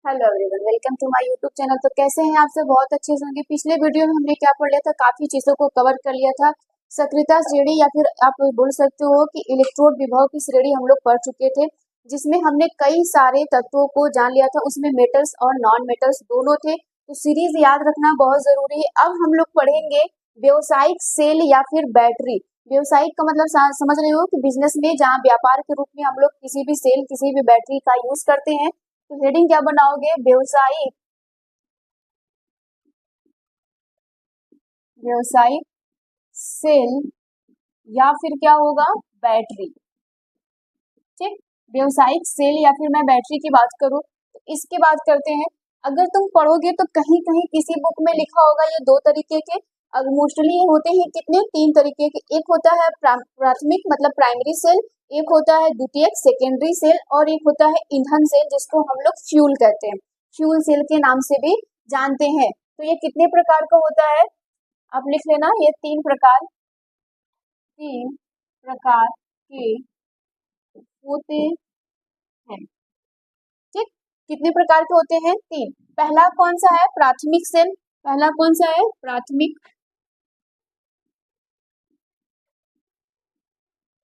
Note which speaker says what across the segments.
Speaker 1: Hello everyone, welcome to my YouTube channel. तो कैसे हैं आप सब? बहुत अच्छे से होंगे। पिछले वीडियो में हमने क्या पढ़ लिया था, काफी चीजों को कवर कर लिया था। सक्रियता श्रेणी या फिर आप बोल सकते हो कि इलेक्ट्रोड विभव की श्रेणी हम लोग पढ़ चुके थे, जिसमें हमने कई सारे तत्वों को जान लिया था। उसमें मेटल्स और नॉन मेटल्स दोनों थे। तो सीरीज याद रखना बहुत जरूरी है। अब हम लोग पढ़ेंगे व्यवसायिक सेल या फिर बैटरी। व्यवसायिक का मतलब समझ रहे हो कि बिजनेस में जहाँ व्यापार के रूप में हम लोग किसी भी सेल, किसी भी बैटरी का यूज करते हैं। तो हेडिंग क्या बनाओगे? व्यवसायिक व्यवसायिक सेल या फिर क्या होगा? बैटरी। ठीक, व्यवसायिक सेल या फिर मैं बैटरी की बात करूं तो इसके बात करते हैं। अगर तुम पढ़ोगे तो कहीं कहीं किसी बुक में लिखा होगा ये दो तरीके के। अब मोस्टली ये होते हैं कितने? तीन तरीके के। एक होता है प्राथमिक मतलब प्राइमरी सेल, एक होता है द्वितीयक सेकेंडरी सेल, और एक होता है ईंधन सेल जिसको हम लोग फ्यूल कहते हैं। फ्यूल सेल के नाम से भी जानते हैं। तो ये कितने प्रकार का होता है? आप लिख लेना, ये तीन प्रकार के होते हैं। ठीक, कितने प्रकार के होते हैं? तीन। पहला कौन सा है? प्राथमिक सेल। पहला कौन सा है?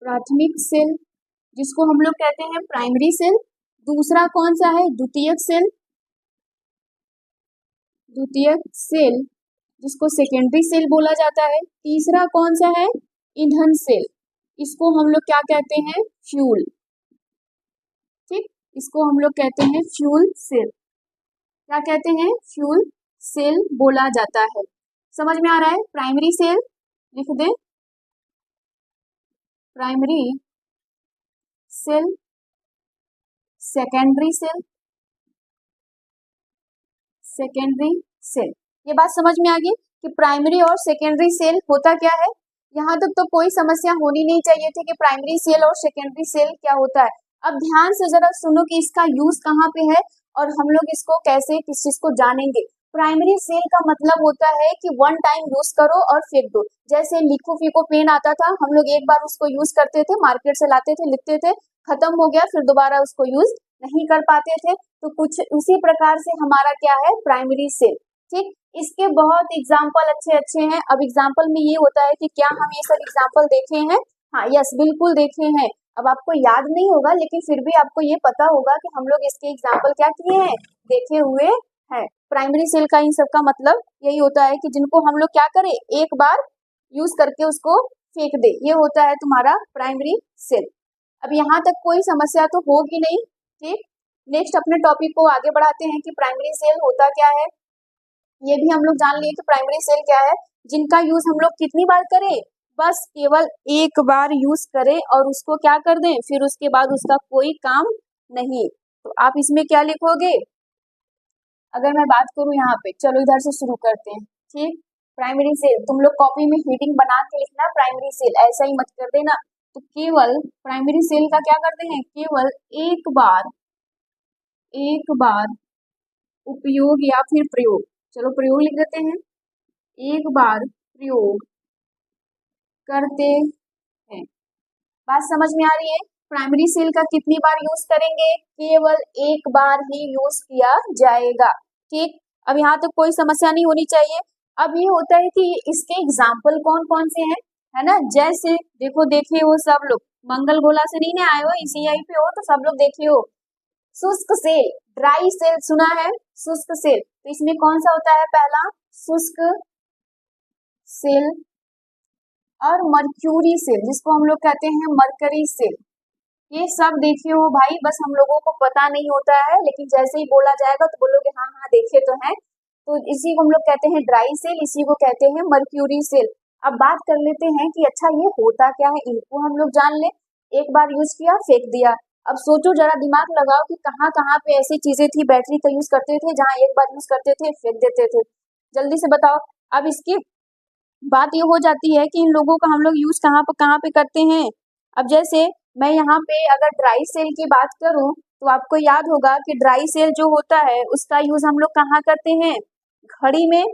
Speaker 1: प्राथमिक सेल जिसको हम लोग कहते हैं प्राइमरी सेल। दूसरा कौन सा है? द्वितीयक सेल जिसको सेकेंडरी सेल बोला जाता है। तीसरा कौन सा है? ईंधन सेल। इसको हम लोग क्या कहते हैं? फ्यूल। ठीक, इसको हम लोग कहते हैं फ्यूल सेल। क्या कहते हैं? फ्यूल सेल बोला जाता है। समझ में आ रहा है? प्राइमरी सेल लिख दे, primary cell, secondary cell, secondary cell. ये बात समझ में आ गई कि प्राइमरी और सेकेंडरी सेल होता क्या है। यहाँ तक तो कोई समस्या होनी नहीं चाहिए थी कि प्राइमरी सेल और सेकेंडरी सेल क्या होता है। अब ध्यान से जरा सुनो कि इसका यूज कहाँ पे है और हम लोग इसको कैसे किस चीज को जानेंगे। प्राइमरी सेल का मतलब होता है कि वन टाइम यूज करो और फेंक दो। जैसे लिखो फीको पेन आता था, हम लोग एक बार उसको यूज करते थे, मार्केट से लाते थे, लिखते थे, खत्म हो गया, फिर दोबारा उसको यूज नहीं कर पाते थे। तो कुछ उसी प्रकार से हमारा क्या है? Primary cell. ठीक, इसके बहुत एग्जाम्पल अच्छे अच्छे हैं। अब एग्जाम्पल में ये होता है कि क्या हम ये सब एग्जाम्पल देखे हैं? हाँ, यस, बिल्कुल देखे हैं। अब आपको याद नहीं होगा लेकिन फिर भी आपको ये पता होगा कि हम लोग इसके एग्जाम्पल क्या किए हैं? देखे हुए हैं। प्राइमरी सेल का इन सब का मतलब यही होता है कि जिनको हम लोग क्या करें? एक बार यूज करके उसको फेंक दे, ये होता है तुम्हारा प्राइमरी सेल। अब यहाँ तक कोई समस्या तो होगी नहीं। ठीक, नेक्स्ट अपने टॉपिक को आगे बढ़ाते हैं कि प्राइमरी सेल होता क्या है। ये भी हम लोग जान लिए कि प्राइमरी सेल क्या है, जिनका यूज हम लोग कितनी बार करें? बस केवल एक बार यूज करें और उसको क्या कर दें, फिर उसके बाद उसका कोई काम नहीं। तो आप इसमें क्या लिखोगे? अगर मैं बात करूं यहाँ पे, चलो इधर से शुरू करते हैं। ठीक, प्राइमरी सेल तुम लोग कॉपी में हेडिंग बना के लिखना, प्राइमरी सेल, ऐसा ही मत कर देना। तो केवल प्राइमरी सेल का क्या करते हैं? केवल एक बार उपयोग या फिर प्रयोग, चलो प्रयोग लिख देते हैं, एक बार प्रयोग करते हैं। बात समझ में आ रही है? प्राइमरी सेल का कितनी बार यूज करेंगे? केवल एक बार ही यूज किया जाएगा। ठीक, अब यहाँ तक कोई समस्या नहीं होनी चाहिए। अब ये होता है कि इसके एग्जाम्पल कौन कौन से हैं, है ना? जैसे देखो, देखे हो सब लोग, मंगल गोला से नहीं ना आए हो, इसी आई पे हो तो सब लोग देखे हो। शुष्क सेल, ड्राई सेल सुना है? शुष्क सेल, तो इसमें कौन सा होता है? पहला शुष्क सेल और मर्क्यूरी सेल जिसको हम लोग कहते हैं मरकरी सेल। ये सब देखे हो भाई, बस हम लोगों को पता नहीं होता है, लेकिन जैसे ही बोला जाएगा तो बोलोगे हाँ हाँ देखे तो हैं। तो इसी को हम लोग कहते हैं ड्राई सेल, इसी को कहते हैं मर्क्यूरी सेल। अब बात कर लेते हैं कि अच्छा ये होता क्या है, इनको हम लोग जान ले। एक बार यूज किया, फेंक दिया। अब सोचो जरा, दिमाग लगाओ कि कहाँ कहाँ पे ऐसी चीजें थी, बैटरी का यूज करते थे, जहाँ एक बार यूज करते थे फेंक देते थे। जल्दी से बताओ। अब इसकी बात ये हो जाती है कि इन लोगों का हम लोग यूज कहाँ पे करते हैं। अब जैसे मैं यहाँ पे अगर ड्राई सेल की बात करूं तो आपको याद होगा कि ड्राई सेल जो होता है उसका यूज हम लोग कहाँ करते हैं? घड़ी में।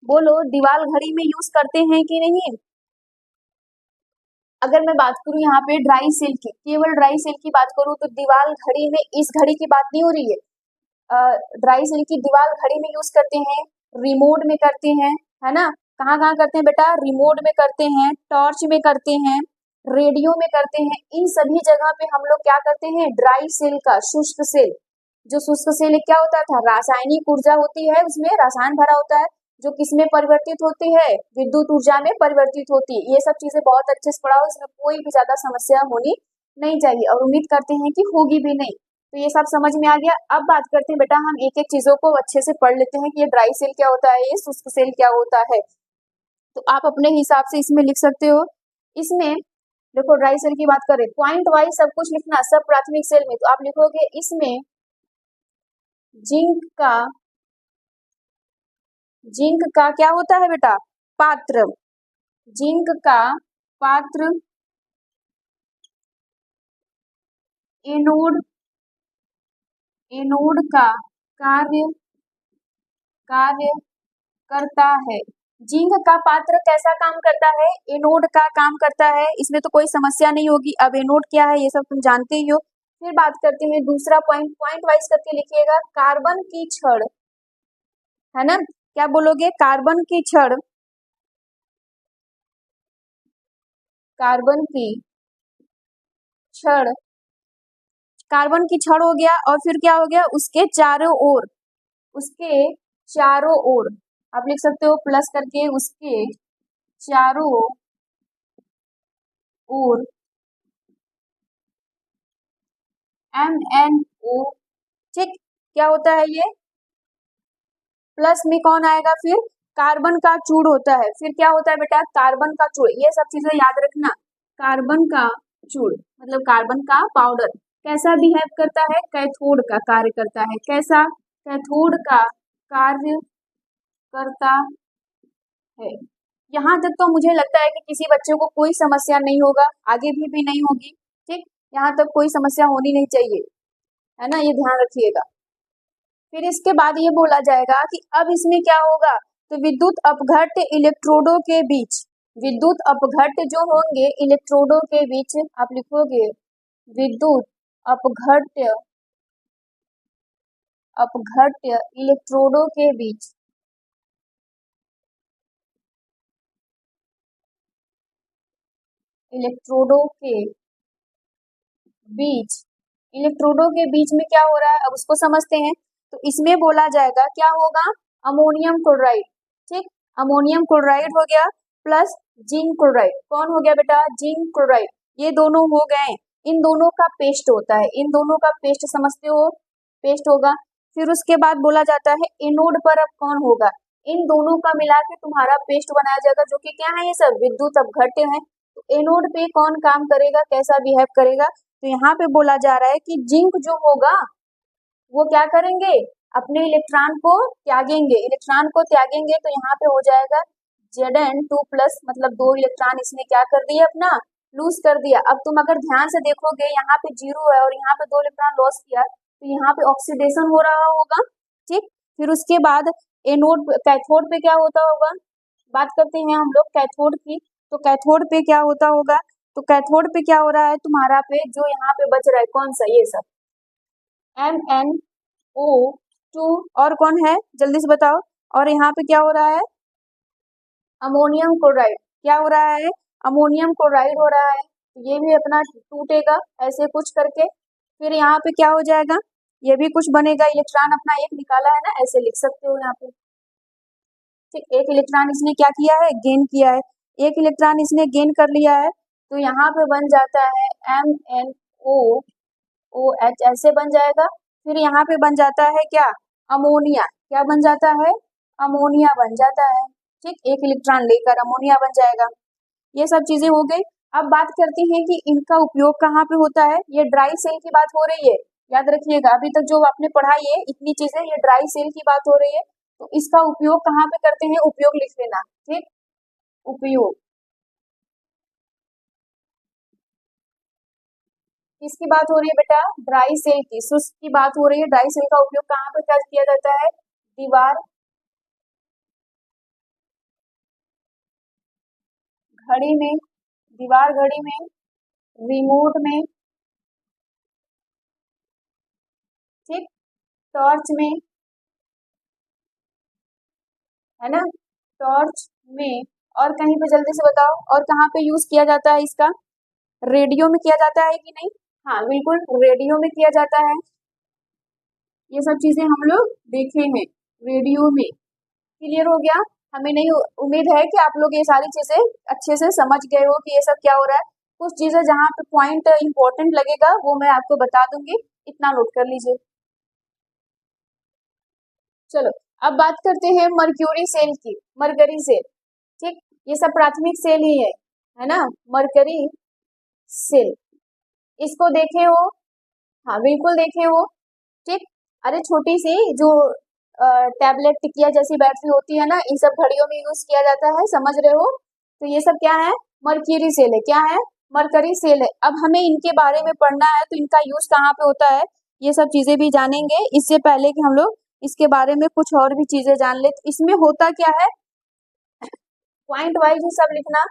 Speaker 1: बोलो, दीवार घड़ी में यूज करते हैं कि नहीं? अगर मैं बात करूं यहाँ पे ड्राई सेल की, केवल ड्राई सेल की बात करूं तो दीवार घड़ी में, इस घड़ी की बात नहीं हो रही है। ड्राई सेल की दीवार घड़ी में यूज करते हैं, रिमोट में करते हैं, है ना। कहाँ कहाँ करते हैं बेटा, रिमोट में करते हैं, टॉर्च में करते हैं, रेडियो में करते हैं। इन सभी जगह पे हम लोग क्या करते हैं, ड्राई सेल का, शुष्क सेल, जो शुष्क सेल क्या होता था, रासायनिक ऊर्जा होती है, उसमें रसायन भरा होता है, जो किसमें परिवर्तित होती है, विद्युत ऊर्जा में परिवर्तित होती है। ये सब चीजें बहुत अच्छे से पढ़ाओ, इसमें कोई भी ज्यादा समस्या होनी नहीं चाहिए और उम्मीद करते हैं कि होगी भी नहीं। तो ये सब समझ में आ गया। अब बात करते हैं बेटा, हम एक एक चीजों को अच्छे से पढ़ लेते हैं कि ये ड्राई सेल क्या होता है, ये शुष्क सेल क्या होता है। तो आप अपने हिसाब से इसमें लिख सकते हो। इसमें देखो, ड्राई सेल की बात करें, पॉइंट वाइज सब कुछ लिखना, सब प्राथमिक सेल में, तो आप लिखोगे इसमें जिंक का क्या होता है बेटा, पात्र, जिंक का पात्र, एनोड, एनोड का कार्य करता है। जिंक का पात्र कैसा काम करता है, एनोड का काम करता है, इसमें तो कोई समस्या नहीं होगी। अब एनोड क्या है ये सब तुम जानते ही हो। फिर बात करते हैं दूसरा पॉइंट, पॉइंट वाइज करके लिखिएगा, कार्बन की छड़, है ना। क्या बोलोगे, कार्बन की छड़, कार्बन की छड़, कार्बन की छड़ हो गया। और फिर क्या हो गया, उसके चारों ओर, उसके चारों ओर, आप लिख सकते हो प्लस करके, उसके चारों ओर MnO, ठीक। क्या होता है ये, प्लस में कौन आएगा फिर, कार्बन का चूड़ होता है। फिर क्या होता है बेटा, कार्बन का चूड़, ये सब चीजें याद रखना। कार्बन का चूड़ मतलब कार्बन का पाउडर कैसा बिहेव करता है, कैथोड का कार्य करता है। कैसा, कैथोड का कार्य करता है। यहाँ तक तो मुझे लगता है कि किसी बच्चे को कोई समस्या नहीं होगा, आगे भी नहीं होगी, ठीक। यहाँ तक कोई समस्या होनी नहीं चाहिए, है ना, ये ध्यान रखिएगा। फिर इसके बाद ये बोला जाएगा कि अब इसमें क्या होगा, तो विद्युत अपघट्य इलेक्ट्रोडों के बीच, विद्युत अपघट्य जो होंगे इलेक्ट्रोडों के बीच, आप लिखोगे विद्युत अपघट्य, अपघट्य इलेक्ट्रोडों के बीच, इलेक्ट्रोडों के बीच, इलेक्ट्रोडों के बीच में क्या हो रहा है, अब उसको समझते हैं। तो इसमें बोला जाएगा क्या होगा, अमोनियम क्लोराइड, ठीक। अमोनियम क्लोराइड हो गया प्लस जिंक क्लोराइड, कौन हो गया बेटा, जिंक क्लोराइड, ये दोनों हो गए। इन दोनों का पेस्ट होता है, इन दोनों का पेस्ट समझते हो, पेस्ट होगा। फिर उसके बाद बोला जाता है एनोड पर अब कौन होगा, इन दोनों का मिला के तुम्हारा पेस्ट बनाया जाएगा, जो कि क्या है, ये सब विद्युत अपघट्य है। तो एनोड पे कौन काम करेगा, कैसा बिहेव करेगा, तो यहाँ पे बोला जा रहा है कि जिंक जो होगा वो क्या करेंगे, अपने इलेक्ट्रॉन को त्यागेंगे, इलेक्ट्रॉन को त्यागेंगे। तो यहाँ पे हो जाएगा Zn2+, मतलब 2 इलेक्ट्रॉन इसने क्या कर दिया, अपना लूज कर दिया। अब तुम अगर ध्यान से देखोगे, यहाँ पे 0 है और यहाँ पे 2 इलेक्ट्रॉन लॉस किया, तो यहाँ पे ऑक्सीडेशन हो रहा होगा, ठीक। फिर उसके बाद एनोड, कैथोड पे क्या होता होगा, बात करते हैं हम लोग कैथोड की। तो कैथोड पे क्या होता होगा, तो कैथोड पे क्या हो रहा है तुम्हारा, पे जो यहाँ पे बच रहा है कौन सा, ये सब MnO2, और कौन है जल्दी से बताओ, और यहाँ पे क्या हो रहा है, अमोनियम क्लोराइड, क्या हो रहा है, अमोनियम क्लोराइड हो रहा है। ये भी अपना टूटेगा ऐसे कुछ करके। फिर यहाँ पे क्या हो जाएगा, ये भी कुछ बनेगा, इलेक्ट्रॉन अपना एक निकाला है ना, ऐसे लिख सकते हो यहाँ पे, ठीक। एक इलेक्ट्रॉन इसने क्या किया है, गेन किया है, एक इलेक्ट्रॉन इसने गेन कर लिया है। तो यहाँ पे बन जाता है MnOOH, ऐसे बन जाएगा। फिर यहाँ पे बन जाता है क्या, अमोनिया, क्या बन जाता है, अमोनिया बन जाता है, ठीक। एक इलेक्ट्रॉन लेकर अमोनिया बन जाएगा। ये सब चीजें हो गई। अब बात करते हैं कि इनका उपयोग कहाँ पे होता है, ये ड्राई सेल की बात हो रही है, याद रखिएगा। अभी तक जो आपने पढ़ाई है इतनी चीजें, ये ड्राई सेल की बात हो रही है। तो इसका उपयोग कहाँ पे करते हैं, उपयोग लिख लेना, ठीक। उपयोग, किसकी बात हो रही है बेटा, ड्राई सेल की, शुष्क की बात हो रही है। ड्राई सेल का उपयोग कहाँ पे किया जाता है, दीवार घड़ी में, दीवार घड़ी में, रिमोट में, ठीक। टॉर्च में, है ना, टॉर्च में, और कहीं पे जल्दी से बताओ, और कहाँ पे यूज किया जाता है इसका? रेडियो में किया जाता है कि नहीं? हाँ बिल्कुल, रेडियो में किया जाता है। ये सब चीजें हम लोग देखे हैं रेडियो में। क्लियर हो गया? हमें नहीं उम्मीद है कि आप लोग ये सारी चीजें अच्छे से समझ गए हो कि ये सब क्या हो रहा है। कुछ चीजें जहाँ पे पॉइंट इंपॉर्टेंट लगेगा वो मैं आपको बता दूंगी, इतना नोट कर लीजिए। चलो अब बात करते हैं मर्क्यूरी सेल की, मरकरी सेल। ठीक, ये सब प्राथमिक सेल ही है ना, मरकरी सेल। इसको देखे हो? हाँ बिल्कुल देखे हो। ठीक, अरे छोटी सी जो टैबलेट टिकिया जैसी बैटरी होती है ना, इन सब घड़ियों में यूज किया जाता है, समझ रहे हो? तो ये सब क्या है? मर्क्यूरी सेल है। क्या है? मरकरी सेल है। अब हमें इनके बारे में पढ़ना है तो इनका यूज कहाँ पे होता है ये सब चीजें भी जानेंगे, इससे पहले कि हम लोग इसके बारे में कुछ और भी चीजें जान ले। तो इसमें होता क्या है, पॉइंट वाइज ही सब लिखना।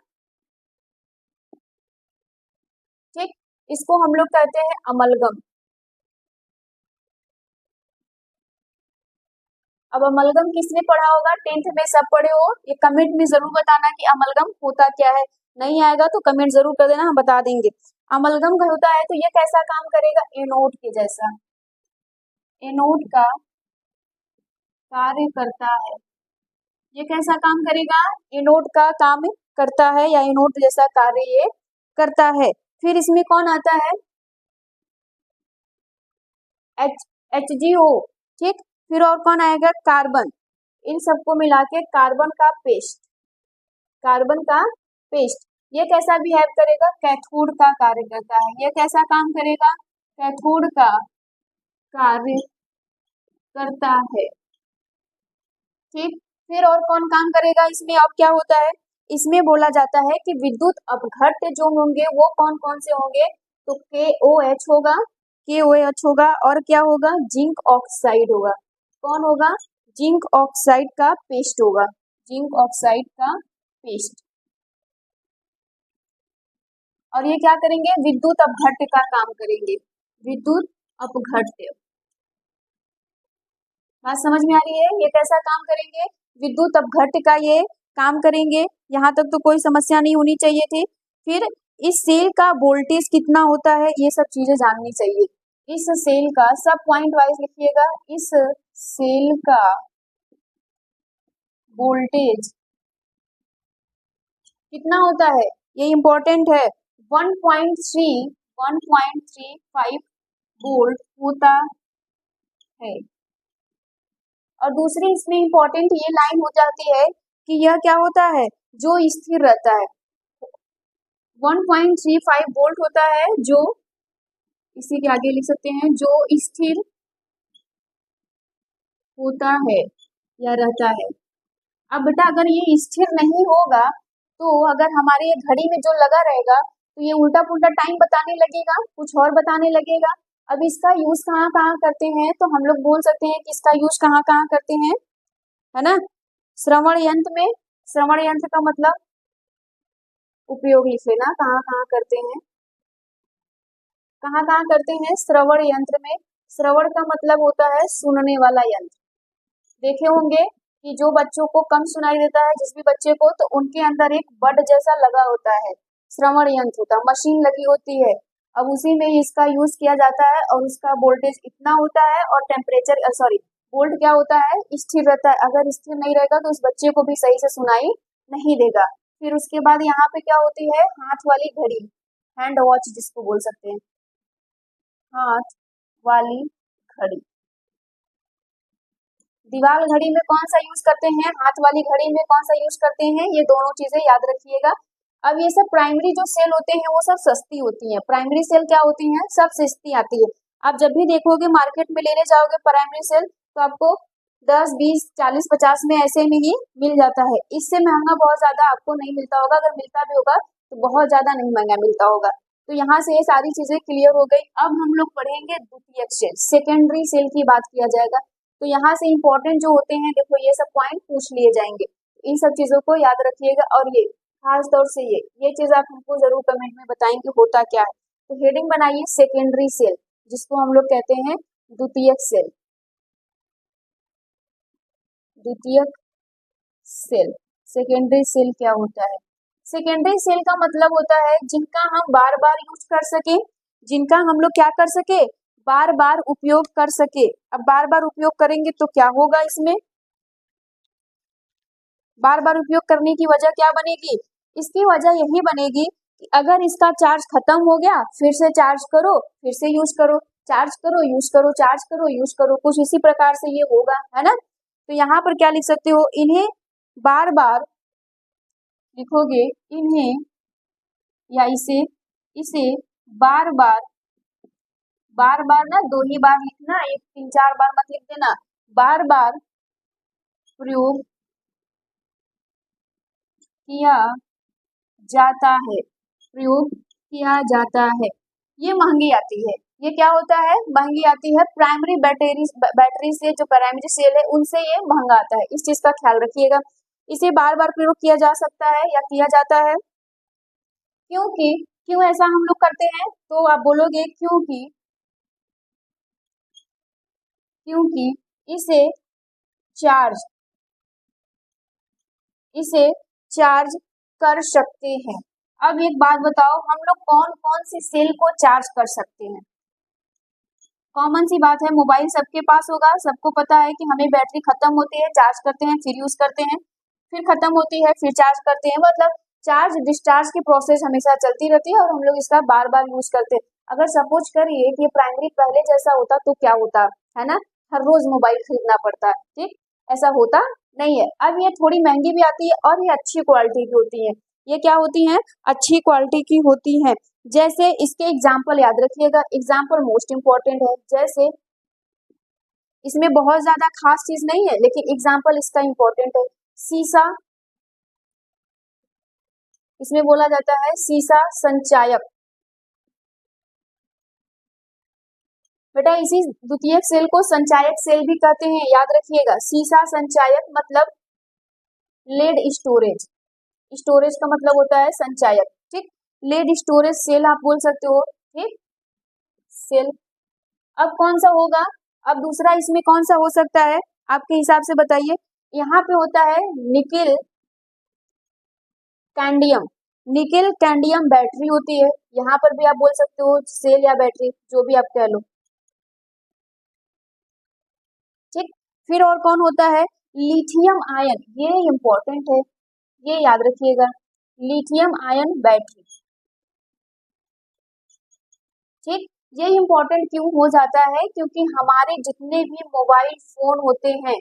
Speaker 1: ठीक, इसको हम लोग कहते हैं अमलगम। अब अमलगम किसने पढ़ा होगा? 10th में सब पढ़े हो। ये कमेंट में जरूर बताना कि अमलगम होता क्या है। नहीं आएगा तो कमेंट जरूर कर देना, हम बता देंगे। अमलगम होता है तो ये कैसा काम करेगा? एनोड के जैसा, एनोड का कार्य करता है। ये कैसा काम करेगा? एनोड का काम करता है, या एनोड जैसा कार्य ये करता है। फिर इसमें कौन आता है? HGO। ठीक, फिर और कौन आएगा? कार्बन। इन सबको मिला के कार्बन का पेस्ट, कार्बन का पेस्ट। ये कैसा बिहेव करेगा? कैथोड का कार्य करता है। ये कैसा काम करेगा? कैथोड का कार्य करता है। ठीक, फिर और कौन काम करेगा इसमें? अब क्या होता है, इसमें बोला जाता है कि विद्युत अपघट्य जो होंगे वो कौन कौन से होंगे? तो KOH होगा, KOH होगा, और क्या होगा? जिंक ऑक्साइड होगा। कौन होगा? जिंक ऑक्साइड का पेस्ट होगा, जिंक ऑक्साइड का पेस्ट। और ये क्या करेंगे? विद्युत अपघट्य का काम करेंगे, विद्युत अपघट्य। बात समझ में आ रही है? ये कैसा काम करेंगे? विद्युत अपघट्य का ये काम करेंगे। यहाँ तक तो कोई समस्या नहीं होनी चाहिए थी। फिर इस सेल का वोल्टेज कितना होता है, ये सब चीजें जाननी चाहिए। इस सेल का, सब पॉइंट वाइज लिखिएगा, इस सेल का वोल्टेज कितना होता है, ये इंपॉर्टेंट है। 1.35 वोल्ट होता है। और दूसरी इसमें इंपॉर्टेंट ये लाइन हो जाती है कि यह क्या होता है? जो स्थिर रहता है। 1.35 वोल्ट होता है जो, इसी के आगे लिख सकते हैं, जो स्थिर होता है या रहता है। अब बेटा अगर ये स्थिर नहीं होगा तो अगर हमारे ये घड़ी में जो लगा रहेगा तो ये उल्टा पुल्टा टाइम बताने लगेगा, कुछ और बताने लगेगा। अब इसका यूज कहाँ कहाँ करते हैं? तो हम लोग बोल सकते हैं कि इसका यूज कहाँ कहाँ करते हैं, है ना? श्रवण यंत्र में। श्रवण यंत्र का मतलब उपयोग लिख लेना, कहाँ कहाँ करते हैं, कहाँ कहाँ करते हैं? श्रवण यंत्र में। श्रवण का मतलब होता है सुनने वाला यंत्र। देखे होंगे कि जो बच्चों को कम सुनाई देता है, जिस भी बच्चे को, तो उनके अंदर एक बड जैसा लगा होता है, श्रवण यंत्र होता है, मशीन लगी होती है। अब उसी में इसका यूज किया जाता है और उसका वोल्टेज इतना होता है और टेम्परेचर सॉरी वोल्ट क्या होता है? स्थिर रहता है। अगर स्थिर नहीं रहेगा तो उस बच्चे को भी सही से सुनाई नहीं देगा। फिर उसके बाद यहाँ पे क्या होती है? हाथ वाली घड़ी, हैंड वॉच जिसको बोल सकते हैं, हाथ वाली घड़ी। दीवार घड़ी में कौन सा यूज करते हैं? हाथ वाली घड़ी में कौन सा यूज करते हैं? ये दोनों चीजें याद रखिएगा। अब ये सब प्राइमरी जो सेल होते हैं वो सब सस्ती होती है। प्राइमरी सेल क्या होती है? सब सस्ती आती है। आप जब भी देखोगे मार्केट में लेने जाओगे प्राइमरी सेल तो आपको 10, 20, 40, 50 में ऐसे में ही मिल जाता है। इससे महंगा बहुत ज्यादा आपको नहीं मिलता होगा, अगर मिलता भी होगा तो बहुत ज्यादा नहीं महंगा मिलता होगा। तो यहाँ से ये सारी चीजें क्लियर हो गई। अब हम लोग पढ़ेंगे द्वितीयक सेल, सेकेंडरी सेल की बात किया जाएगा। तो यहाँ से इम्पोर्टेंट जो होते हैं, देखो ये सब पॉइंट पूछ लिए जाएंगे, इन सब चीजों को याद रखिएगा। और ये खास तौर से ये चीज आप हमको जरूर कमेंट में बताएंगे होता क्या है। तो हेडिंग बनाइए सेकेंडरी सेल, जिसको हम लोग कहते हैं द्वितीयक सेल। द्वितीयक सेल। सेकेंडरी सेल क्या होता है? सेकेंडरी सेल का मतलब होता है जिनका हम बार बार यूज कर सके, जिनका हम लोग क्या कर सके, बार बार उपयोग कर सके। अब बार बार उपयोग करेंगे तो क्या होगा, इसमें बार बार उपयोग करने की वजह क्या बनेगी? इसकी वजह यही बनेगी कि अगर इसका चार्ज खत्म हो गया, फिर से चार्ज करो, फिर से यूज करो, चार्ज करो, यूज करो, चार्ज करो, यूज करो, कुछ इसी प्रकार से ये होगा, है ना। तो यहाँ पर क्या लिख सकते हो, इन्हें बार बार लिखोगे, इन्हें या इसे, इसे बार बार, बार बार ना 2 ही बार लिखना, 1 3 4 बार मत लिख देना, बार बार प्रयोग किया जाता है, प्रयोग किया जाता है। ये महंगी आती है, ये क्या होता है, महंगी आती है। प्राइमरी बैटरी से जो प्राइमरी सेल है उनसे ये महंगा आता है, इस चीज का ख्याल रखिएगा। इसे बार बार प्रयोग किया जा सकता है या किया जाता है, क्योंकि, क्यों ऐसा हम लोग करते हैं, तो आप बोलोगे क्योंकि, क्योंकि इसे चार्ज, इसे चार्ज कर सकते हैं। अब एक बात बताओ, हम लोग कौन कौन सी सेल को चार्ज कर सकते हैं? कॉमन सी बात है, मोबाइल सबके पास होगा, सबको पता है कि हमें बैटरी खत्म होती है, चार्ज करते हैं, फिर यूज करते हैं, फिर खत्म होती है, फिर चार्ज करते हैं, मतलब चार्ज डिस्चार्ज की प्रोसेस हमेशा चलती रहती है और हम लोग इसका बार बार यूज करते हैं। अगर सपोज करिए कि प्राइमरी पहले जैसा होता तो क्या होता, है ना, हर रोज मोबाइल खरीदना पड़ता, ठीक, ऐसा होता नहीं है। अब ये थोड़ी महंगी भी आती है और ये अच्छी क्वालिटी की होती है। ये क्या होती हैं, अच्छी क्वालिटी की होती हैं। जैसे इसके एग्जाम्पल याद रखिएगा, एग्जाम्पल मोस्ट इंपॉर्टेंट है। जैसे इसमें बहुत ज्यादा खास चीज नहीं है, लेकिन एग्जाम्पल इसका इंपॉर्टेंट है। सीसा, इसमें बोला जाता है सीसा संचायक। बेटा इसी द्वितीयक सेल को संचायक सेल भी कहते हैं, याद रखिएगा। सीसा संचायक मतलब लेड स्टोरेज, स्टोरेज का मतलब होता है संचायक, ठीक। लेड स्टोरेज सेल आप बोल सकते हो, ठीक, सेल। अब कौन सा होगा, अब दूसरा इसमें कौन सा हो सकता है आपके हिसाब से बताइए? यहाँ पे होता है निकिल कैंडियम, निकिल कैंडियम बैटरी होती है, यहाँ पर भी आप बोल सकते हो सेल या बैटरी, जो भी आप कह लो, ठीक। फिर और कौन होता है, लिथियम आयन, ये इंपॉर्टेंट है, ये याद रखिएगा, लिथियम आयन बैटरी, ठीक। ये इंपॉर्टेंट क्यों हो जाता है, क्योंकि हमारे जितने भी मोबाइल फोन होते हैं,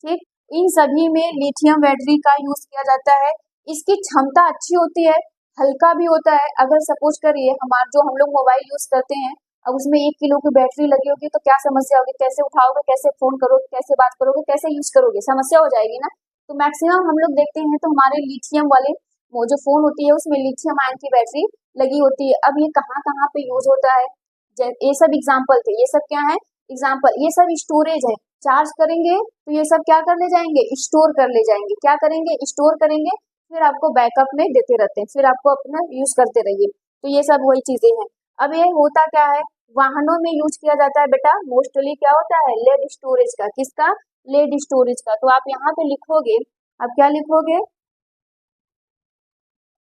Speaker 1: ठीक, इन सभी में लिथियम बैटरी का यूज किया जाता है। इसकी क्षमता अच्छी होती है, हल्का भी होता है। अगर सपोज करिए हमारा जो हम लोग मोबाइल यूज करते हैं, अब उसमें 1 किलो की बैटरी लगी होगी तो क्या समस्या होगी, कैसे उठाओगे, कैसे फोन करोगे, कैसे बात करोगे, कैसे यूज करोगे, समस्या हो जाएगी ना। तो मैक्सिमम हम लोग देखते हैं तो हमारे लिथियम वाले वो जो फोन होती है उसमें लिथियम आयन की बैटरी लगी होती है। अब ये कहाँ कहाँ पे यूज होता है, ये सब एग्जाम्पल थे, ये सब क्या है, एग्जाम्पल, ये सब स्टोरेज है। चार्ज करेंगे तो ये सब क्या कर ले जाएंगे, स्टोर कर ले जाएंगे, क्या करेंगे, स्टोर करेंगे, फिर आपको बैकअप में देते रहते हैं, फिर आपको अपना यूज करते रहिए। तो ये सब वही चीजें हैं। अब ये होता क्या है, वाहनों में यूज किया जाता है बेटा, मोस्टली क्या होता है, लेड स्टोरेज का, किसका, लेड स्टोरेज का। तो आप यहाँ पे लिखोगे, आप क्या लिखोगे,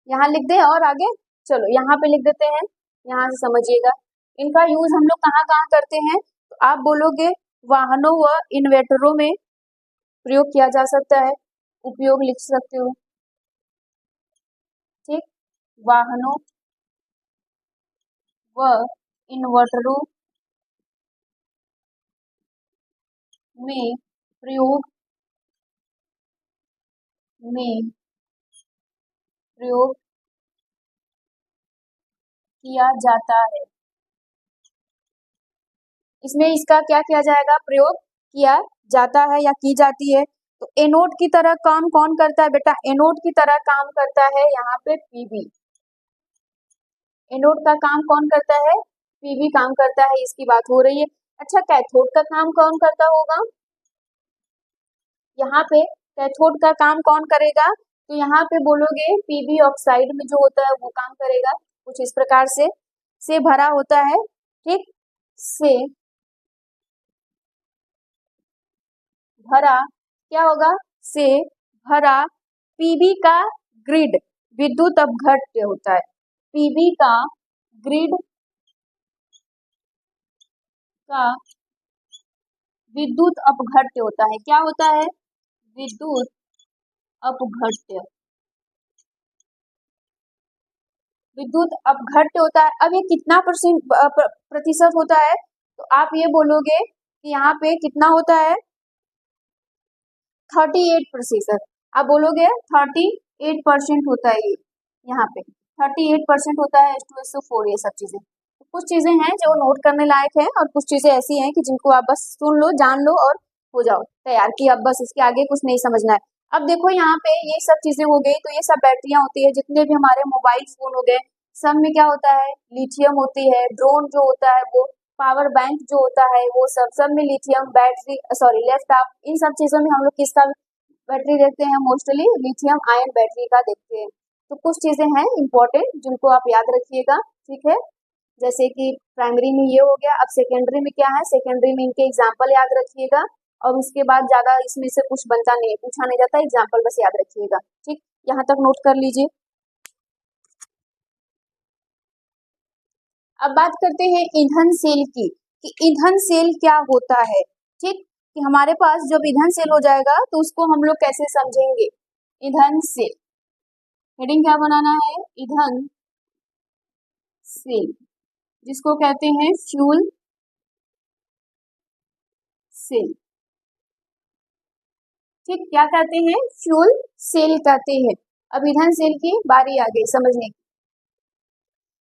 Speaker 1: यहाँ लिख दे और आगे, चलो यहाँ पे लिख देते हैं, यहाँ से समझिएगा। इनका यूज हम लोग कहाँ कहाँ करते हैं, तो आप बोलोगे वाहनों व इन्वर्टरों में प्रयोग किया जा सकता है, उपयोग लिख सकते हो, ठीक। वाहनों व इन्वर्टरों में प्रयोग, में प्रयोग किया जाता है। इसमें इसका क्या किया जाएगा, प्रयोग किया जाता है या की जाती है। तो एनोड की तरह काम कौन करता है बेटा, एनोड की तरह काम करता है यहाँ पे पीबी। एनोड का काम कौन करता है, पीबी काम करता है, इसकी बात हो रही है। अच्छा कैथोड का काम कौन करता होगा, यहाँ पे कैथोड का काम कौन करेगा, तो यहाँ पे बोलोगे पीबी ऑक्साइड में जो होता है वो काम करेगा, कुछ इस प्रकार से भरा होता है, ठीक, से भरा क्या होगा, से भरा पीबी का ग्रिड विद्युत अपघट्य होता है। पीबी का ग्रिड का विद्युत अपघट्य होता है। क्या होता है, विद्युत अपघट्य, विद्युत अपघट्य होता है। अब ये कितना प्रतिशत होता है, तो आप ये बोलोगे कि यहाँ पे कितना होता है, 38%। आप बोलोगे 38% होता है, ये यहाँ पे 38% होता है H2SO4, ये सब चीजें। तो कुछ चीजें हैं जो नोट करने लायक है और कुछ चीजें ऐसी हैं कि जिनको आप बस सुन लो, जान लो और हो जाओ तैयार कि अब बस इसके आगे कुछ नहीं समझना है। अब देखो यहाँ पे ये सब चीजें हो गई, तो ये सब बैटरियां होती है, जितने भी हमारे मोबाइल फोन हो गए, सब में क्या होता है, लिथियम होती है। ड्रोन जो होता है वो, पावर बैंक जो होता है वो, सब में लिथियम बैटरी, सॉरी लैपटॉप, इन सब चीजों में हम लोग किसका बैटरी देखते हैं, मोस्टली लिथियम आयन बैटरी का देखते हैं। तो कुछ चीजें हैं इंपॉर्टेंट जिनको आप याद रखिएगा, ठीक है। जैसे कि प्राइमरी में ये हो गया, अब सेकेंडरी में क्या है, सेकेंडरी में इनके एग्जाम्पल याद रखिएगा और उसके बाद ज्यादा इसमें से कुछ बनता नहीं, पूछा नहीं जाता, एग्जाम्पल बस याद रखिएगा, ठीक। यहाँ तक नोट कर लीजिए। अब बात करते हैं ईंधन सेल की, कि ईंधन सेल क्या होता है, ठीक। कि हमारे पास जब ईंधन सेल हो जाएगा तो उसको हम लोग कैसे समझेंगे, ईंधन सेल, हेडिंग क्या बनाना है, ईंधन सेल, जिसको कहते हैं फ्यूल सेल, ठीक। क्या कहते हैं, फ्यूल सेल कहते हैं। अब ईंधन सेल की बारी आ गई समझने की।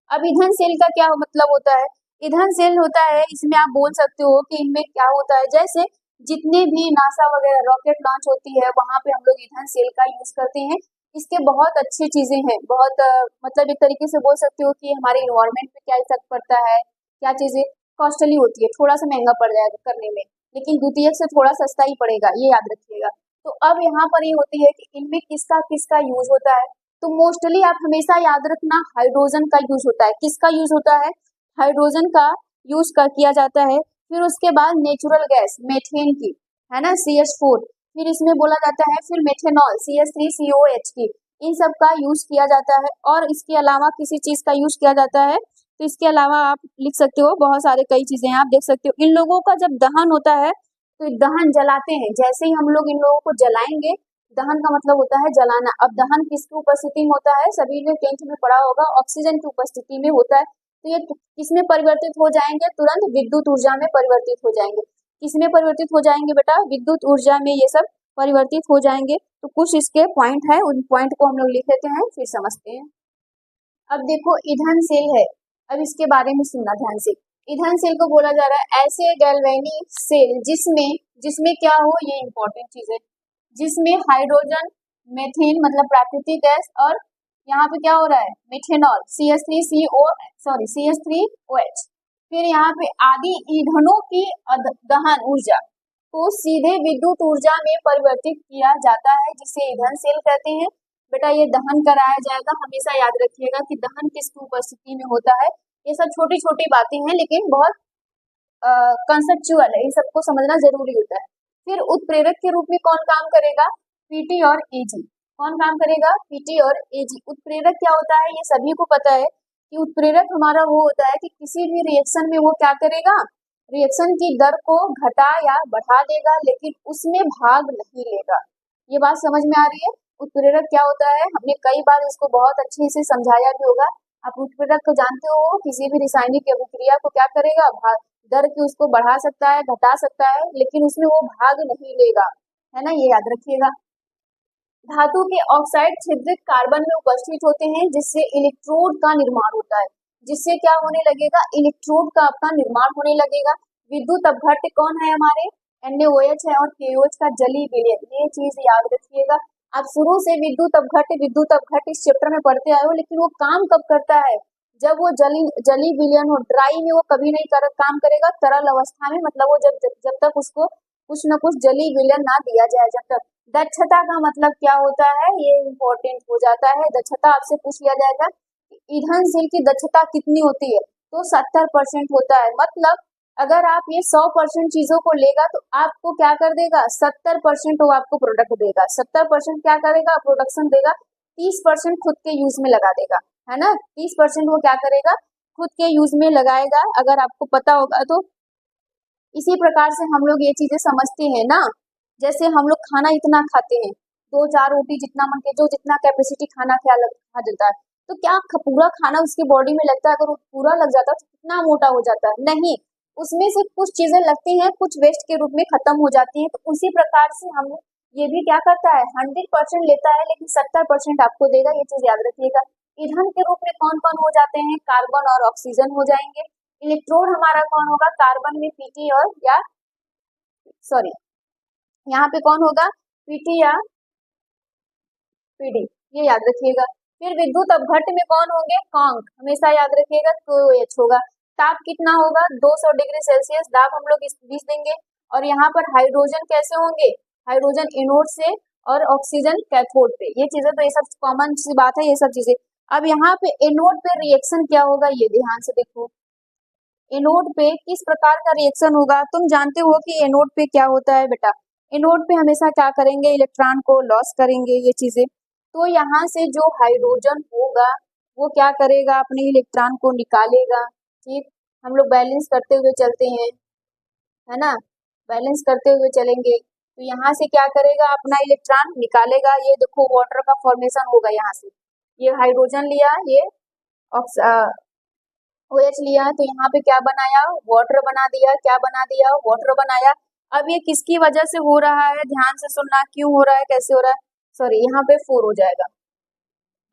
Speaker 1: अब ईंधन सेल का क्या मतलब होता है, ईंधन सेल होता है, इसमें आप बोल सकते हो कि इनमें क्या होता है, जैसे जितने भी नासा वगैरह रॉकेट लॉन्च होती है वहां पे हम लोग ईंधन सेल का यूज करते हैं। इसके बहुत अच्छी चीजें हैं, बहुत मतलब एक तरीके से बोल सकते हो कि हमारे इन्वायरमेंट पे क्या इफेक्ट पड़ता है, क्या चीजें कॉस्टली होती है, थोड़ा सा महंगा पड़ जाएगा करने में, लेकिन द्वितीयक से थोड़ा सस्ता ही पड़ेगा, ये याद रखिएगा। तो अब यहाँ पर ये होती है कि इनमें किसका किसका यूज होता है, तो मोस्टली आप हमेशा याद रखना हाइड्रोजन का यूज होता है। किसका यूज होता है, हाइड्रोजन का यूज किया जाता है। फिर उसके बाद नेचुरल गैस मेथेन की, है ना, CH4, फिर इसमें बोला जाता है फिर मेथेनॉल CH3COH की, इन सब का यूज किया जाता है। और इसके अलावा किसी चीज का यूज किया जाता है, तो इसके अलावा आप लिख सकते हो बहुत सारे कई चीजें हैं, आप देख सकते हो। इन लोगों का जब दहन होता है तो दहन जलाते हैं, जैसे ही हम लोग इन लोगों को जलाएंगे, दहन का मतलब होता है जलाना। अब दहन किसकी उपस्थिति में होता है, सभी ने 10th में पढ़ा होगा, ऑक्सीजन की उपस्थिति में होता है। तो ये किसमें परिवर्तित हो जाएंगे, तुरंत विद्युत ऊर्जा में परिवर्तित हो जाएंगे। किसमें परिवर्तित हो जाएंगे बेटा, विद्युत ऊर्जा में ये सब परिवर्तित हो जाएंगे। तो कुछ इसके पॉइंट है, उन पॉइंट को हम लोग लिख लेते हैं फिर समझते हैं। अब देखो ईंधन सेल है, अब इसके बारे में सुनना ध्यान से। ईंधन सेल को बोला जा रहा है ऐसे गैल्वेनिक सेल जिसमें क्या हो, ये इंपॉर्टेंट चीज है, जिसमें हाइड्रोजन, मेथेन मतलब प्राकृतिक गैस, और यहाँ पे क्या हो रहा है, मेथेनॉल CH3OH, फिर यहाँ पे आदि ईंधनों की दहन ऊर्जा को सीधे विद्युत ऊर्जा में परिवर्तित किया जाता है, जिसे ईंधन सेल कहते हैं। बेटा ये दहन कराया जाएगा, हमेशा याद रखिएगा कि दहन किसकी उपस्थिति में होता है। ये सब छोटी छोटी बातें हैं लेकिन बहुत कंसेप्चुअल है, इन सबको समझना जरूरी होता है। फिर उत्प्रेरक के रूप में कौन काम करेगा, पीटी और एजी। कौन काम करेगा, पीटी और एजी। उत्प्रेरक क्या होता है, ये सभी को पता है कि उत्प्रेरक हमारा वो होता है कि किसी भी रिएक्शन में वो क्या करेगा, रिएक्शन की दर को घटा या बढ़ा देगा, लेकिन उसमें भाग नहीं लेगा। ये बात समझ में आ रही है, उत्प्रेरक क्या होता है, हमने कई बार इसको बहुत अच्छे से समझाया भी होगा। आप उत्प्रेरक को जानते हो, किसी भी रासायनिक अभिक्रिया को क्या करेगा, दर की उसको बढ़ा सकता है, घटा सकता है, लेकिन उसमें वो भाग नहीं लेगा, है ना, ये याद रखिएगा। धातु के ऑक्साइड छिद्रित कार्बन में उपस्थित होते हैं, जिससे इलेक्ट्रोड का निर्माण होता है। जिससे क्या होने लगेगा, इलेक्ट्रोड का आपका निर्माण होने लगेगा। विद्युत अपघट्य कौन है हमारे, NaOH है, और KOH का जली विलयन, ये चीज याद रखिएगा। आप शुरू से विद्युत अपघट्य इस चैप्टर में पढ़ते आए हो, लेकिन वो काम कब करता है, जब वो जली विलयन हो। ड्राई में वो कभी नहीं काम करेगा, तरल अवस्था में, मतलब वो जब तक उसको कुछ न कुछ जली विलयन ना दिया जाए जब तक। दक्षता का मतलब क्या होता है, ये इंपॉर्टेंट हो जाता है। दक्षता आपसे पूछ लिया जाएगा ईंधन सेल की दक्षता कितनी होती है, तो 70% होता है। मतलब अगर आप ये 100% चीजों को लेगा तो आपको क्या कर देगा, 70% वो आपको प्रोडक्ट देगा, 70% क्या करेगा, प्रोडक्शन देगा, 30% खुद के यूज में लगा देगा, है ना। 30% वो क्या करेगा, खुद के यूज में लगाएगा, अगर आपको पता होगा तो। इसी प्रकार से हम लोग ये चीजें समझते हैं ना, जैसे हम लोग खाना इतना खाते हैं, 2-4 रोटी जितना मन के जो जितना कैपेसिटी खाना खा जाता है, तो क्या पूरा खाना उसकी बॉडी में लगता है, अगर वो पूरा लग जाता है तो कितना मोटा हो जाता है, नहीं, उसमें से कुछ चीजें लगती हैं, कुछ वेस्ट के रूप में खत्म हो जाती हैं। तो उसी प्रकार से हम ये भी क्या करता है, 100% लेता है लेकिन 70% आपको देगा, ये चीज याद रखिएगा। ईंधन के रूप में कौन कौन हो जाते हैं, कार्बन और ऑक्सीजन हो जाएंगे। इलेक्ट्रोड हमारा कौन होगा, कार्बन में पीटी और या सॉरी यहाँ पे कौन होगा, पीटी या पीडी, ये याद रखिएगा। फिर विद्युत अपघट्ट में कौन होंगे, कॉन्क, हमेशा याद रखिएगा, KOH होगा। ताप कितना होगा, 200 डिग्री सेल्सियस दाब हम लोग 20 देंगे। और यहाँ पर हाइड्रोजन कैसे होंगे, हाइड्रोजन एनोड से और ऑक्सीजन कैथोड पे, ये चीजें तो ये सब कॉमन सी बात है, ये सब चीजें। अब यहाँ पे एनोड पे रिएक्शन क्या होगा, ये ध्यान से देखो, एनोड पे किस प्रकार का रिएक्शन होगा। तुम जानते हो कि एनोड पे क्या होता है बेटा, एनोड पे हमेशा क्या करेंगे, इलेक्ट्रॉन को लॉस करेंगे, ये चीजें। तो यहाँ से जो हाइड्रोजन होगा वो क्या करेगा, अपने इलेक्ट्रॉन को निकालेगा, ठीक। हम लोग बैलेंस करते हुए चलते हैं, है ना, बैलेंस करते हुए चलेंगे, तो यहाँ से क्या करेगा, अपना इलेक्ट्रॉन निकालेगा। ये देखो वाटर का फॉर्मेशन होगा, यहाँ से ये हाइड्रोजन लिया, ये OH लिया, तो यहाँ पे क्या बनाया, वाटर बना दिया, क्या बना दिया, वाटर बनाया। अब ये किसकी वजह से हो रहा है, ध्यान से सुनना, क्यों हो रहा है, कैसे हो रहा है, सॉरी यहाँ पे 4 हो जाएगा,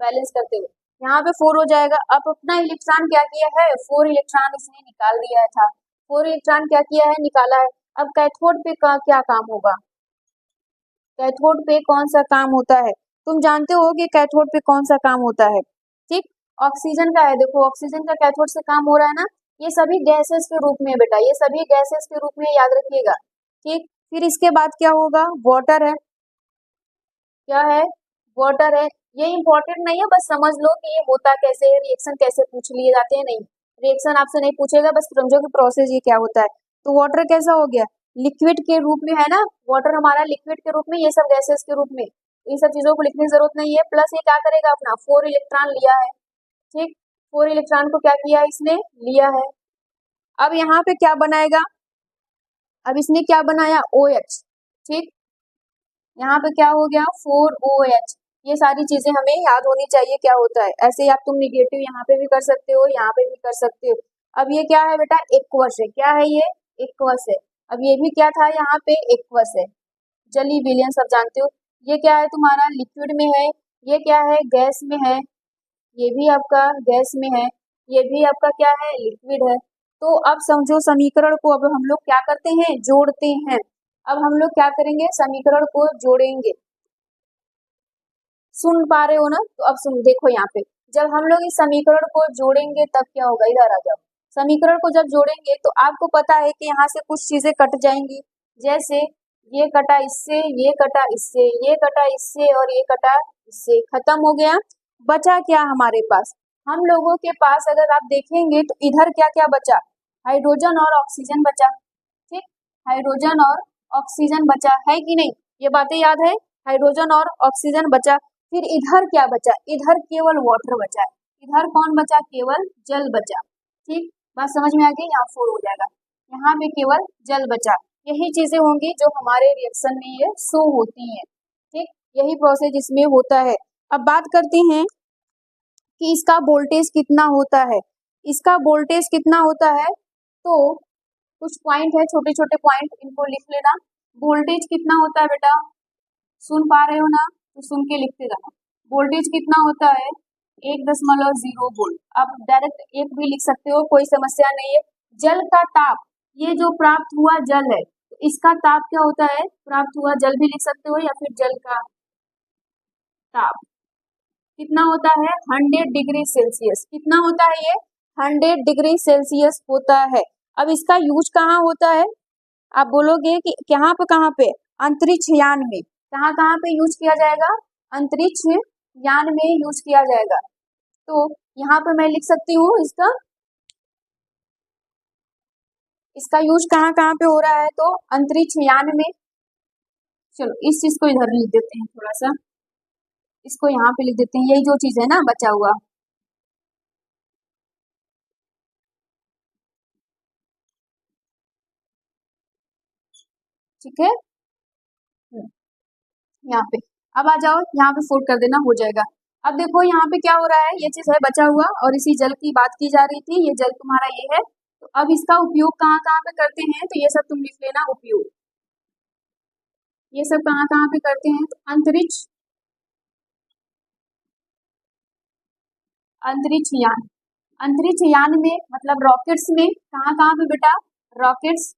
Speaker 1: बैलेंस करते हुए यहाँ पे 4 हो जाएगा। अब अपना इलेक्ट्रॉन क्या किया है, 4 इलेक्ट्रॉन इसने निकाल दिया था, 4 इलेक्ट्रॉन क्या किया है, निकाला है। अब कैथोड पे का क्या काम होगा, कैथोड पे कौन सा काम होता है, तुम जानते हो कि कैथोड पे कौन सा काम होता है, ठीक। ऑक्सीजन का है, देखो ऑक्सीजन का कैथोड से काम हो रहा है ना, ये सभी गैसेस के रूप में बेटा, ये सभी गैसेस के रूप में, याद रखिएगा, ठीक। फिर इसके बाद क्या होगा, वाटर है, क्या है, वाटर है। ये इंपॉर्टेंट नहीं है, बस समझ लो कि ये होता कैसे है, रिएक्शन कैसे पूछ लिए जाते हैं, नहीं रिएक्शन आपसे नहीं पूछेगा, बस समझो कि प्रोसेस ये क्या होता है। तो वाटर कैसा हो गया, लिक्विड के रूप में, है ना, वाटर हमारा लिक्विड के रूप में, ये सब गैसेस के रूप में, इन सब चीजों को लिखने की जरूरत नहीं है। प्लस ये क्या करेगा, अपना 4 इलेक्ट्रॉन लिया है, ठीक, 4 इलेक्ट्रॉन को क्या किया है, इसने लिया है। अब यहाँ पे क्या बनाएगा, अब इसने क्या बनाया, OH, ठीक, यहाँ पे क्या हो गया, 4OH। ये सारी चीजें हमें याद होनी चाहिए क्या होता है, ऐसे ही आप तुम निगेटिव यहाँ पे भी कर सकते हो, यहाँ पे भी कर सकते हो। अब ये क्या है बेटा, एक्वस है, क्या है ये, एक्वस है। अब ये भी क्या था, यहाँ पे एक्वस है, जली विलियन सब जानते हो। ये क्या है तुम्हारा, लिक्विड में है, ये क्या है, गैस में है, ये भी आपका गैस में है, ये भी आपका क्या है, लिक्विड है। तो अब समझो समीकरण को अब हम लोग क्या करते हैं, जोड़ते हैं। अब हम लोग क्या करेंगे, समीकरण को जोड़ेंगे, सुन पा रहे हो ना, तो अब सुन देखो यहाँ पे, जब हम लोग इस समीकरण को जोड़ेंगे तब क्या होगा, इधर आ जाओ। समीकरण को जब जोड़ेंगे तो आपको पता है कि यहाँ से कुछ चीजें कट जाएंगी, जैसे ये कटा इससे, ये कटा इससे, ये कटा इससे और ये कटा इससे, खत्म हो गया। बचा क्या हमारे पास, हम लोगों के पास अगर आप देखेंगे तो इधर क्या क्या बचा, हाइड्रोजन और ऑक्सीजन बचा, ठीक, हाइड्रोजन और ऑक्सीजन बचा है कि नहीं, ये बातें याद है, हाइड्रोजन और ऑक्सीजन बचा। फिर इधर क्या बचा, इधर केवल वाटर बचा है, इधर कौन बचा, केवल जल बचा, ठीक, बात समझ में आ गई, यहाँ 4 हो जाएगा, यहाँ पे केवल जल बचा। यही चीजें होंगी जो हमारे रिएक्शन में ये शो होती हैं, ठीक, यही प्रोसेस इसमें होता है। अब बात करते हैं कि इसका वोल्टेज कितना होता है, इसका वोल्टेज कितना होता है, तो कुछ पॉइंट है, छोटे छोटे पॉइंट, इनको लिख लेना। वोल्टेज कितना होता है बेटा, सुन पा रहे हो ना, तो सुन के लिखते जाना। वोल्टेज कितना होता है, 1.0 वोल्ट। आप डायरेक्ट 1 भी लिख सकते हो, कोई समस्या नहीं है। जल का ताप, ये जो प्राप्त हुआ जल है, तो इसका ताप क्या होता है, प्राप्त हुआ जल भी लिख सकते हो, या फिर जल का ताप कितना होता है, 100 डिग्री सेल्सियस। कितना होता है ये, 100 डिग्री सेल्सियस होता है। अब इसका यूज कहाँ होता है, आप बोलोगे कि कहाँ पे, अंतरिक्ष यान में, कहाँ पे यूज किया जाएगा, अंतरिक्ष यान में यूज किया जाएगा। तो यहाँ पे मैं लिख सकती हूँ इसका इसका यूज कहाँ कहाँ पे हो रहा है, तो अंतरिक्ष यान में। चलो इस चीज को इधर लिख देते हैं, थोड़ा सा इसको यहाँ पे लिख देते हैं, यही जो चीज है ना बचा हुआ। ठीक है, यहाँ पे अब आ जाओ, यहाँ पे फोल्ड कर देना, हो जाएगा। अब देखो यहाँ पे क्या हो रहा है, ये चीज है बचा हुआ और इसी जल की बात की जा रही थी, ये जल तुम्हारा ये है। तो अब इसका उपयोग कहाँ कहाँ पे करते हैं, तो ये सब तुम लिख लेना उपयोग, ये सब कहाँ कहाँ पे करते हैं, तो अंतरिक्ष, अंतरिक्ष यान, अंतरिक्ष यान में मतलब रॉकेट्स में, कहाँ कहाँ पे बेटा, रॉकेट्स,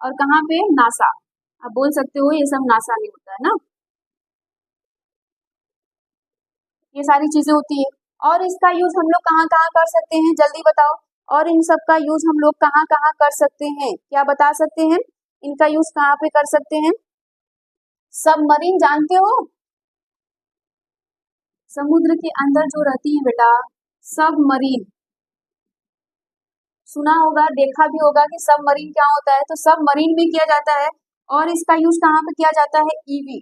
Speaker 1: और कहाँ पे, नासा। आप बोल सकते हो ये सब नासा में होता है ना, ये सारी चीजें होती है। और इसका यूज हम लोग कहाँ कहाँ कर सकते हैं, जल्दी बताओ। और इन सब का यूज हम लोग कहाँ कहाँ कर सकते हैं, क्या बता सकते हैं, इनका यूज कहाँ पे कर सकते हैं। सबमरीन जानते हो, समुद्र के अंदर जो रहती है बेटा, सबमरीन, सुना होगा देखा भी होगा कि सबमरीन क्या होता है, तो सबमरीन में किया जाता है। और इसका यूज कहाँ पे किया जाता है, ईवी,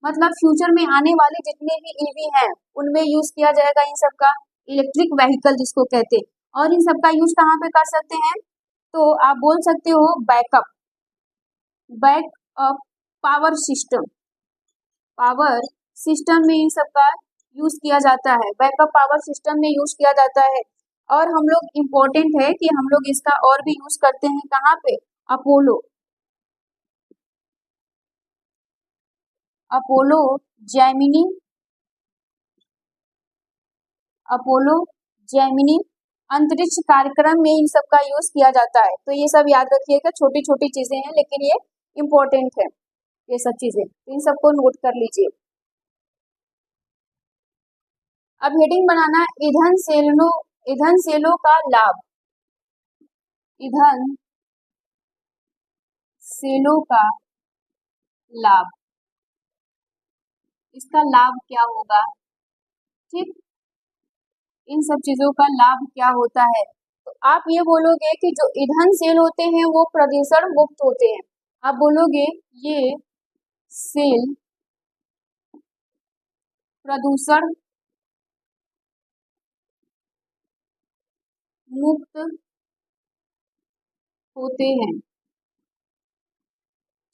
Speaker 1: मतलब फ्यूचर में आने वाले जितने भी ईवी हैं उनमें यूज किया जाएगा इन सब का, इलेक्ट्रिक व्हीकल जिसको कहते हैं। और इन सब का यूज कहाँ पे कर सकते हैं, तो आप बोल सकते हो backup, backup power system, power system में इन सब का यूज किया जाता है, बैकअप पावर सिस्टम में यूज किया जाता है। और हम लोग इम्पोर्टेंट है कि हम लोग इसका और भी यूज करते हैं कहाँ पे, Apollo, Apollo Gemini, Apollo Gemini अंतरिक्ष कार्यक्रम में इन सब का यूज किया जाता है। तो ये सब याद रखिएगा, छोटी छोटी चीजें हैं लेकिन ये इम्पोर्टेंट है, ये सब चीजें, तो इन सबको नोट कर लीजिए। अब हेडिंग बनाना, ईंधन सेलों का लाभ, ईंधन सेलों का लाभ, इसका लाभ क्या होगा, ठीक, इन सब चीजों का लाभ क्या होता है। तो आप ये बोलोगे कि जो ईंधन सेल होते हैं वो प्रदूषण मुक्त होते हैं, आप बोलोगे ये सेल प्रदूषण मुक्त होते हैं,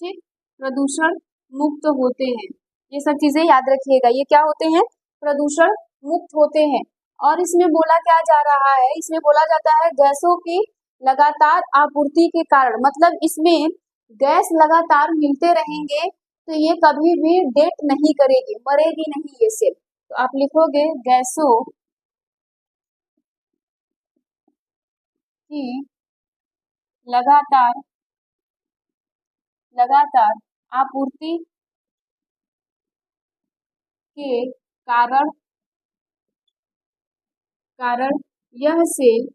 Speaker 1: ठीक, प्रदूषण मुक्त होते हैं, ये सब चीजें याद रखिएगा, ये क्या होते हैं, प्रदूषण मुक्त होते हैं। और इसमें बोला क्या जा रहा है, इसमें बोला जाता है गैसों की लगातार आपूर्ति के कारण, मतलब इसमें गैस लगातार मिलते रहेंगे तो ये कभी भी डेट नहीं करेगी, मरेगी नहीं ये सेल। तो आप लिखोगे गैसों की लगातार लगातार आपूर्ति के कारण कारण यह सेल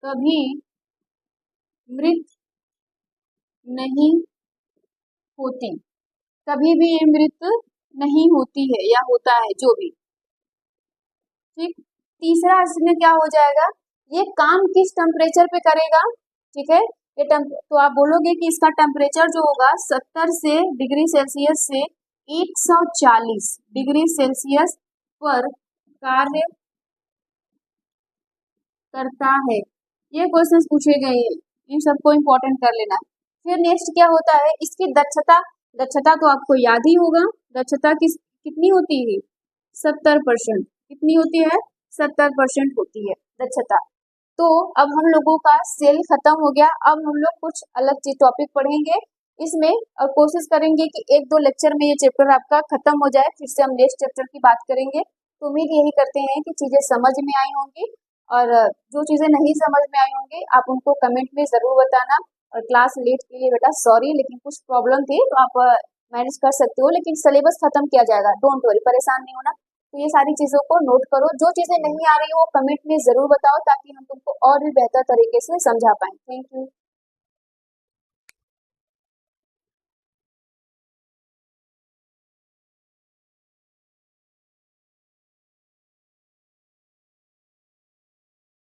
Speaker 1: कभी मृत नहीं होती, कभी भी ये मृत नहीं होती है या होता है जो भी, ठीक। तीसरा इसमें क्या हो जाएगा, ये काम किस टेम्परेचर पे करेगा, ठीक है, ये तो आप बोलोगे कि इसका टेम्परेचर जो होगा 70 से डिग्री सेल्सियस से 140 डिग्री सेल्सियस पर कार्य करता है। ये क्वेश्चंस पूछे गए हैं, इन सबको इम्पोर्टेंट कर लेना। फिर नेक्स्ट क्या होता है, इसकी दक्षता, दक्षता तो आपको याद ही होगा, दक्षता कितनी होती है, 70%, कितनी होती है, 70% होती है दक्षता। तो अब हम लोगों का सेल खत्म हो गया, अब हम लोग कुछ अलग चीज टॉपिक पढ़ेंगे इसमें, और कोशिश करेंगे कि 1-2 लेक्चर में ये चैप्टर आपका खत्म हो जाए, फिर से हम नेक्स्ट चैप्टर की बात करेंगे। तो उम्मीद यही करते हैं कि चीजें समझ में आई होंगी, और जो चीजें नहीं समझ में आई होंगी आप उनको कमेंट में जरूर बताना। और क्लास लेट के लिए बेटा सॉरी, लेकिन कुछ प्रॉब्लम थी तो आप मैनेज कर सकते हो, लेकिन सिलेबस खत्म किया जाएगा, डोंट वरी, परेशान नहीं होना। तो ये सारी चीजों को नोट करो, जो चीजें नहीं आ रही वो कमेंट में जरूर बताओ ताकि हम तुमको और भी बेहतर तरीके से समझा पाए। Thank you.